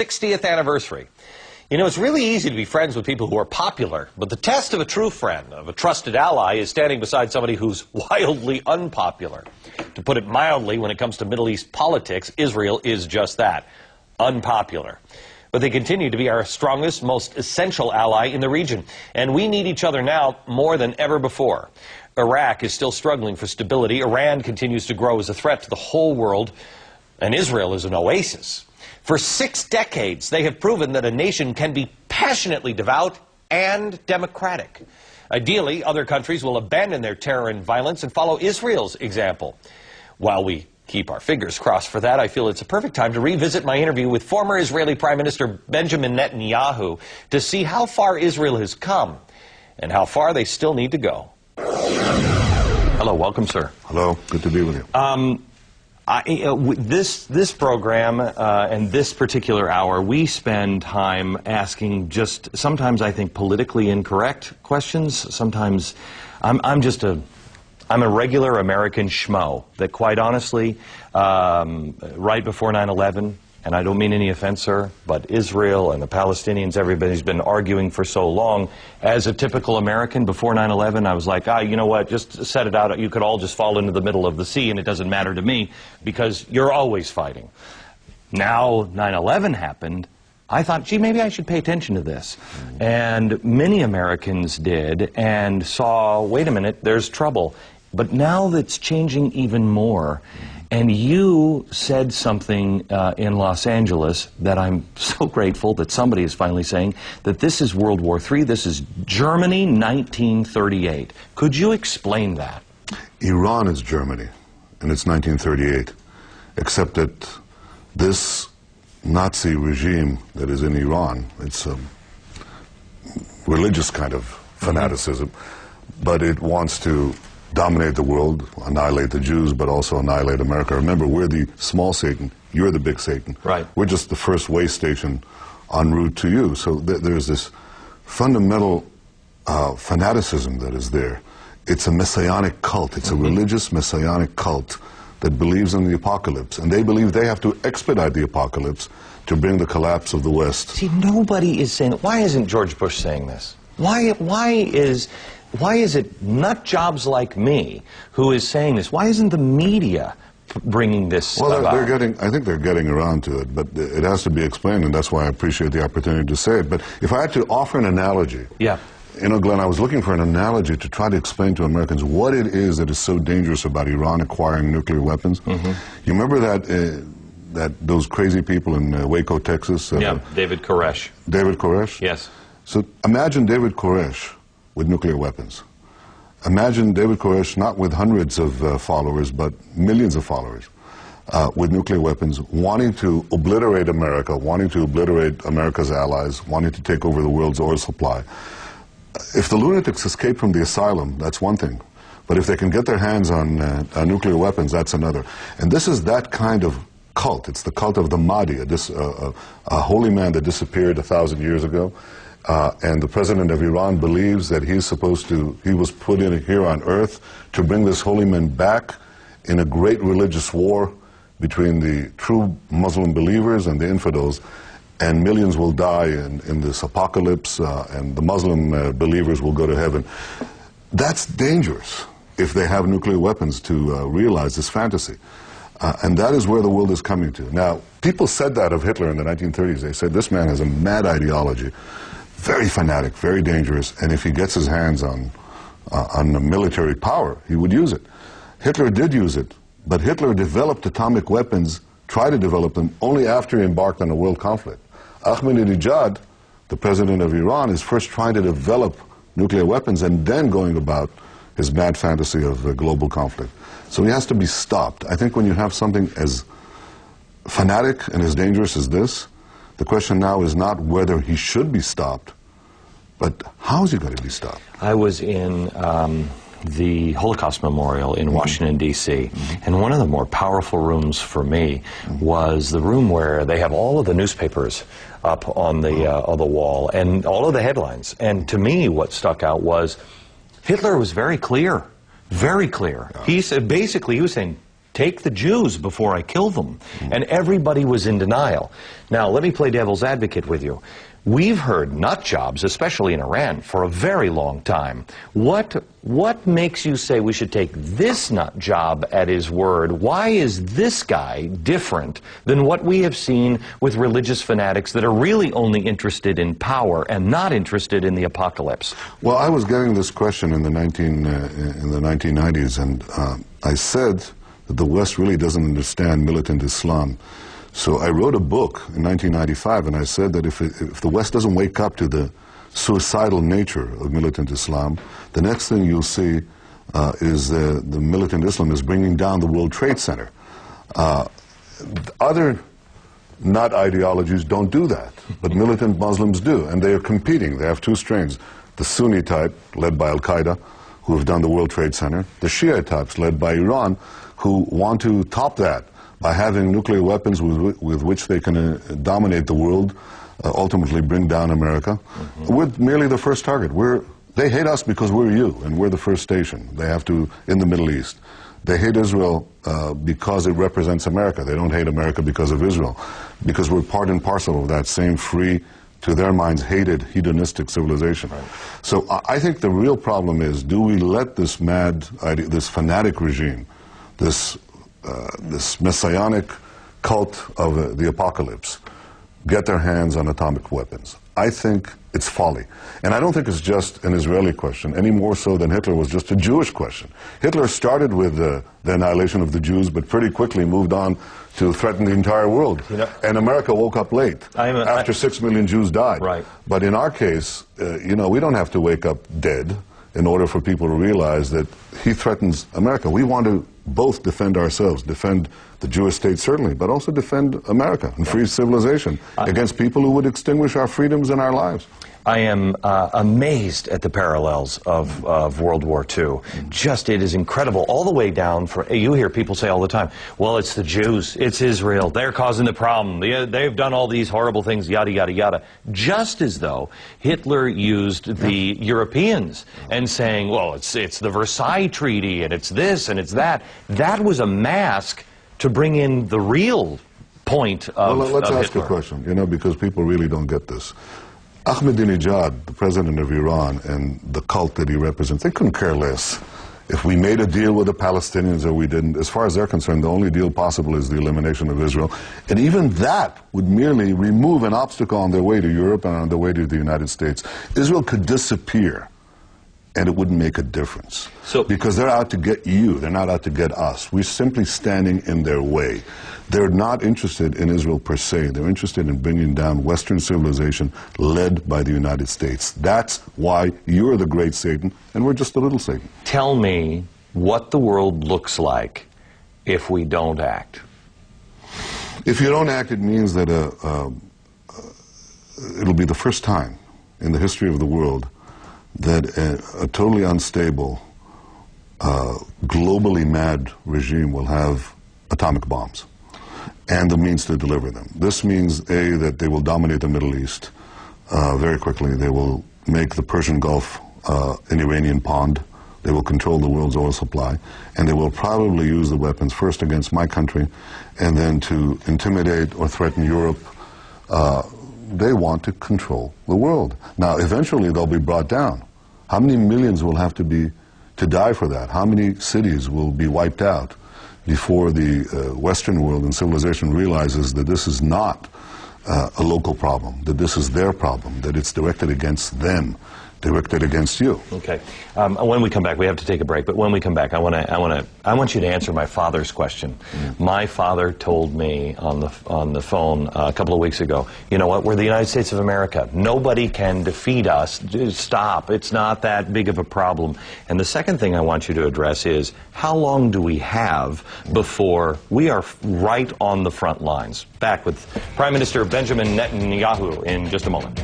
60th anniversary. You know, it's really easy to be friends with people who are popular, but the test of a true friend, of a trusted ally, is standing beside somebody who's wildly unpopular. To put it mildly, when it comes to Middle East politics, Israel is just that, unpopular. But they continue to be our strongest, most essential ally in the region, and we need each other now more than ever before. Iraq is still struggling for stability, Iran continues to grow as a threat to the whole world, and Israel is an oasis. For 6 decades, they have proven that a nation can be passionately devout and democratic. Ideally, other countries will abandon their terror and violence and follow Israel's example. While we keep our fingers crossed for that, I feel it's a perfect time to revisit my interview with former Israeli Prime Minister Benjamin Netanyahu to see how far Israel has come and how far they still need to go. Hello, welcome, sir. Hello, good to be with you. This program and this particular hour, we spend time asking just sometimes I think politically incorrect questions. Sometimes I'm a regular American schmo that, quite honestly, right before 9/11, and I don't mean any offense, sir, but Israel and the Palestinians, everybody's been arguing for so long. As a typical American, before 9/11, I was like, you know what, just set it out. You could all just fall into the middle of the sea, and it doesn't matter to me, because you're always fighting. Now 9/11 happened, I thought, gee, maybe I should pay attention to this. And many Americans did, and saw, wait a minute, there's trouble. But now that's changing even more. And you said something in Los Angeles that I'm so grateful that somebody is finally saying, that this is World War III, this is Germany 1938. Could you explain that? Iran is Germany, and it's 1938, except that this Nazi regime that is in Iran, it's a religious kind of fanaticism, but it wants to dominate the world, annihilate the Jews, but also annihilate America. Remember, we're the small Satan, you're the big Satan. Right. We're just the first way station en route to you. So there's this fundamental fanaticism that is there. It's a messianic cult. It's a religious messianic cult that believes in the apocalypse. And they believe they have to expedite the apocalypse to bring the collapse of the West. See, nobody is saying, why isn't George Bush saying this? Why is it nut jobs like me who is saying this? Why isn't the media bringing this about? Well, I think they're getting around to it, but it has to be explained, and that's why I appreciate the opportunity to say it. But if I had to offer an analogy, yeah. You know, Glenn, I was looking for an analogy to try to explain to Americans what it is that is so dangerous about Iran acquiring nuclear weapons. You remember that those crazy people in Waco, Texas? Yeah, David Koresh. David Koresh? Yes. So imagine David Koresh with nuclear weapons. Imagine David Koresh not with hundreds of followers, but millions of followers with nuclear weapons, wanting to obliterate America, wanting to obliterate America's allies, wanting to take over the world's oil supply. If the lunatics escape from the asylum, that's one thing. But if they can get their hands on nuclear weapons, that's another. And this is that kind of cult. It's the cult of the Mahdi, a holy man that disappeared 1,000 years ago. And the president of Iran believes that he was put in here on earth to bring this holy man back in a great religious war between the true Muslim believers and the infidels, and millions will die in this apocalypse, and the Muslim believers will go to heaven. That's dangerous if they have nuclear weapons to realize this fantasy. And that is where the world is coming to. Now, people said that of Hitler in the 1930s. They said, this man has a mad ideology. Very fanatic, very dangerous, and if he gets his hands on military power, he would use it. Hitler did use it, but Hitler developed atomic weapons, tried to develop them, only after he embarked on a world conflict. Ahmadinejad, the president of Iran, is first trying to develop nuclear weapons and then going about his mad fantasy of global conflict. So he has to be stopped. I think when you have something as fanatic and as dangerous as this, the question now is not whether he should be stopped, but how is he going to be stopped? I was in the Holocaust Memorial in Washington, D.C., and one of the more powerful rooms for me was the room where they have all of the newspapers up on the wall and all of the headlines. And to me, what stuck out was Hitler was very clear, very clear. He said, basically, he was saying, take the Jews before I kill them. And everybody was in denial. Now, let me play devil's advocate with you. We've heard nut jobs, especially in Iran, for a very long time. What makes you say we should take this nut job at his word? Why is this guy different than what we have seen with religious fanatics that are really only interested in power and not interested in the apocalypse? Well, I was getting this question in the 1990s, and I said that the West really doesn't understand militant Islam. So I wrote a book in 1995, and I said that if the West doesn't wake up to the suicidal nature of militant Islam, the next thing you'll see is the militant Islam is bringing down the World Trade Center. Other nut ideologies don't do that, but militant Muslims do, and they are competing. They have two strings: the Sunni type, led by Al-Qaeda, who have done the World Trade Center; the Shia types, led by Iran, who want to top that by having nuclear weapons with which they can dominate the world, ultimately bring down America. We're merely the first target. They hate us because we're you, and we're the first station. They have to, in the Middle East. They hate Israel because it represents America. They don't hate America because of Israel, because we're part and parcel of that same free, to their minds, hated, hedonistic civilization. Right. So I think the real problem is, do we let this this fanatic regime, this messianic cult of the apocalypse get their hands on atomic weapons? I think it's folly. And I don't think it's just an Israeli question, any more so than Hitler was just a Jewish question. Hitler started with the annihilation of the Jews, but pretty quickly moved on to threaten the entire world. You know, and America woke up late, after 6 million Jews died. Right. But in our case, you know, we don't have to wake up dead in order for people to realize that he threatens America. We want to both defend ourselves, defend the Jewish state certainly, but also defend America and free civilization against people who would extinguish our freedoms and our lives. I am amazed at the parallels of World War II. Just, it is incredible. All the way down, you hear people say all the time, well, it's the Jews, it's Israel, they're causing the problem, they've done all these horrible things, yada, yada, yada. Just as though Hitler used the Europeans and saying, well, it's the Versailles Treaty, and it's this, and it's that. That was a mask to bring in the real point of Well, let's ask Hitler. a question, you know, because people really don't get this. Ahmadinejad, the president of Iran, and the cult that he represents, they couldn't care less if we made a deal with the Palestinians or we didn't. As far as they're concerned, the only deal possible is the elimination of Israel. And even that would merely remove an obstacle on their way to Europe and on their way to the United States. Israel could disappear, and it wouldn't make a difference. Because they're out to get you, they're not out to get us. We're simply standing in their way. They're not interested in Israel per se. They're interested in bringing down Western civilization led by the United States. That's why you're the great Satan, and we're just the little Satan. Tell me what the world looks like if we don't act. If you don't act, it means that it'll be the first time in the history of the world that a totally unstable, globally mad regime will have atomic bombs and the means to deliver them. This means, A, that they will dominate the Middle East very quickly. They will make the Persian Gulf an Iranian pond. They will control the world's oil supply. And they will probably use the weapons first against my country and then to intimidate or threaten Europe. They want to control the world. Now, eventually they'll be brought down. How many millions will have to die for that? How many cities will be wiped out before the Western world and civilization realizes that this is not a local problem, that this is their problem, that it's directed against them, directed against you? Okay. When we come back, we have to take a break, but when we come back, I want you to answer my father's question. My father told me on the phone a couple of weeks ago, you know what, we're the United States of America. Nobody can defeat us. Stop. It's not that big of a problem. And the second thing I want you to address is, how long do we have before we are right on the front lines? Back with Prime Minister Benjamin Netanyahu in just a moment.